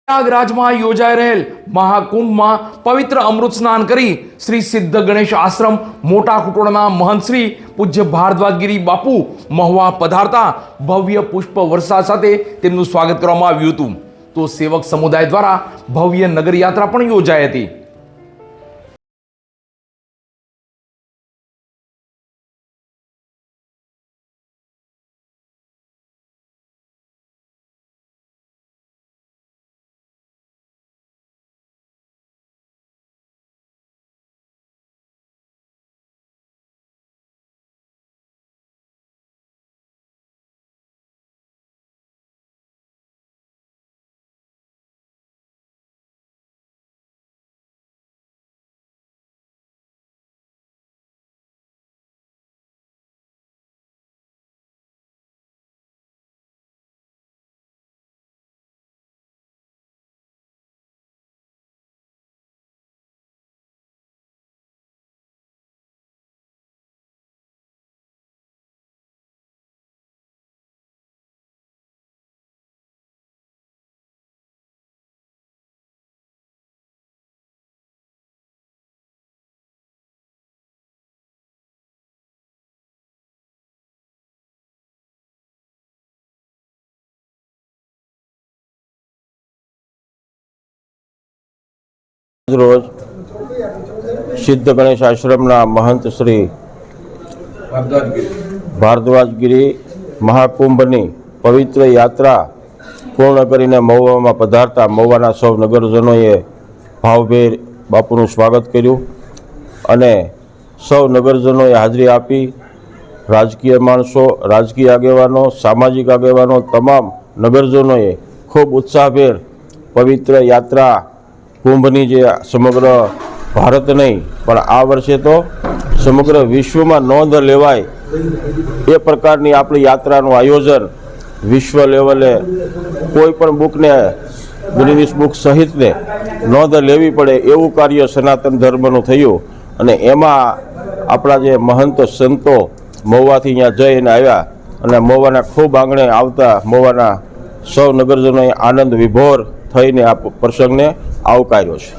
પ્રયાગરાજમાં યોજાઈ રહેલ મહાકુંભમાં પવિત્ર અમૃત સ્નાન કરી શ્રી સિદ્ધ ગણેશ આશ્રમ મોટા કુટોળના મહંત શ્રી પૂજ્ય ભારદ્વાજગીરી બાપુ મહુવા પધારતા ભવ્ય પુષ્પ વર્ષા સાથે તેમનું સ્વાગત કરવામાં આવ્યું હતું। તો સેવક સમુદાય દ્વારા ભવ્ય નગરયાત્રા પણ યોજાઈ હતી। रोज सिद्ध गणेश आश्रमना महंत श्री भारद्वाजगिरी महाकुंभनी पवित्र यात्रा पूर्ण करीने महुवा पधारता महुवाना सौ नगरजनोए भावभेर बापूनुं स्वागत कर्युं अने सौ नगरजनोए हाजरी आपी। राजकीय माणसो, राजकीय आगेवानो, सामाजिक आगेवानो तमाम नगरजनोए खूब उत्साहभेर पवित्र यात्रा कुंभनी जे समग्र भारत नहीं पण आ वर्षे तो समग्र विश्व में नोंध लेवाय ए प्रकारनी आपणी यात्रानुं आयोजन विश्व लेवले कोईपण बुकने गिनीज बुक सहित ने नोंध लेवी पड़े एवं कार्य सनातन धर्मनुं थयुं अने एमां आपणा जे महंत संतो महुवाथी अहींया जईने आव्या अने महुवाना खूब आंगणे आवता महुवाना सौ नगरजनोए आनंद विभोर थईने आ प्रसंगने आवकार्यो छे।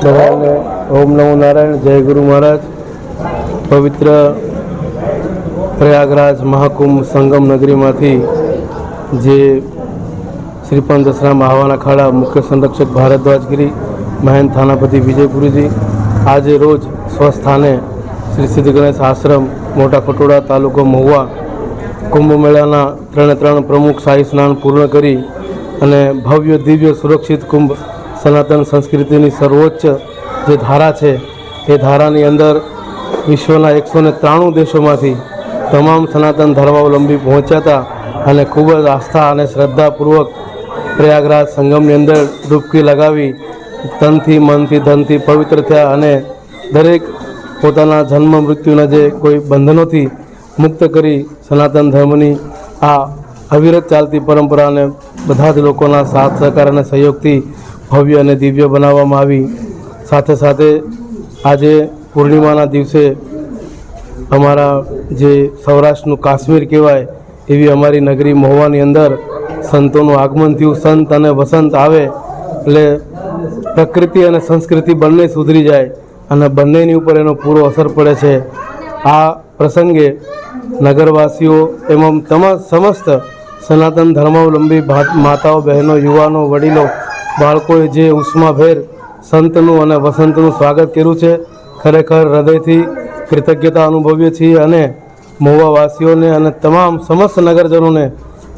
બધાને ઓમ નમો નારાયણ. જય ગુરુ મહારાજ. પવિત્ર પ્રયાગરાજ મહાકુંભ સંગમ નગરીમાંથી જે શ્રીપંચ દસરામ આહવાના અખાડા મુખ્ય સંરક્ષક ભારદ્વાજગીરી મહેન થાનાપતિ વિજયપુરીજી આજે રોજ સ્વસ્થાને શ્રી સિદ્ધ ગણેશ આશ્રમ મોટા ખટોડા તાલુકો મહુવા કુંભ મેળાના 3 પ્રમુખ શાહી સ્નાન પૂર્ણ કરી અને ભવ્ય દિવ્ય સુરક્ષિત કુંભ સનાતન સંસ્કૃતિની સર્વોચ્ચ જે ધારા છે એ ધારાની અંદર વિશ્વના 193 દેશોમાંથી તમામ સનાતન ધર્માવલંબી પહોંચ્યા હતા અને ખૂબ જ આસ્થા અને શ્રદ્ધાપૂર્વક પ્રયાગરાજ સંગમની અંદર ડૂબકી લગાવી તનથી મનથી ધનથી પવિત્ર થયા અને દરેક પોતાના જન્મ મૃત્યુના જે કોઈ બંધનોથી મુક્ત કરી સનાતન ધર્મની આ અવિરત ચાલતી પરંપરાને બધા જ લોકોના સાથ સહકાર અને સહયોગથી ભવ્ય અને દિવ્ય બનાવવામાં આવી. સાથે સાથે આજે પૂર્ણિમાના દિવસે અમારા જે સૌરાષ્ટ્રનું કાશ્મીર કહેવાય એવી અમારી નગરી મહુવાની અંદર સંતોનું આગમન થયું. સંત અને વસંત આવે એટલે પ્રકૃતિ અને સંસ્કૃતિ બંને સુધરી જાય અને બંનેની ઉપર એનો પૂરો અસર પડે છે. આ પ્રસંગે નગરવાસીઓ એમાં સમસ્ત સનાતન ધર્માવલંબી માતાઓ બહેનો યુવાનો વડીલો બાળકોએ જે ઉષ્માભેર સંતનું અને વસંતનું સ્વાગત કર્યું છે ખરેખર હૃદયથી કૃતજ્ઞતા અનુભવીએ છીએ અને મહુવાવાસીઓને અને તમામ સમસ્ત નગરજનોને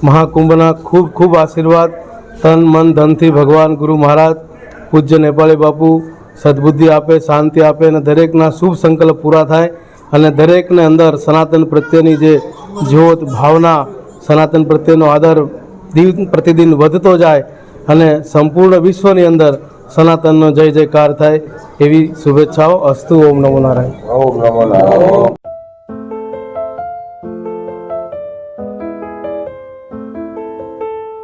મહાકુંભના ખૂબ ખૂબ આશીર્વાદ તન મન ધનથી ભગવાન ગુરુ મહારાજ પૂજ્ય નેપાળી બાપુ સદબુદ્ધિ આપે, શાંતિ આપે અને દરેકના શુભ સંકલ્પ પૂરા થાય અને દરેકને અંદર સનાતન પ્રત્યેની જે જ્યોત ભાવના સનાતન પ્રત્યેનો આદર દિન પ્રતિદિન વધતો જાય અને સંપૂર્ણ વિશ્વની અંદર સનાતનનો જય જયકાર થાય એવી શુભેચ્છાઓ. અસ્તુ. ઓમ નમો નારાયણ. ઓમ નમો નારાયણ.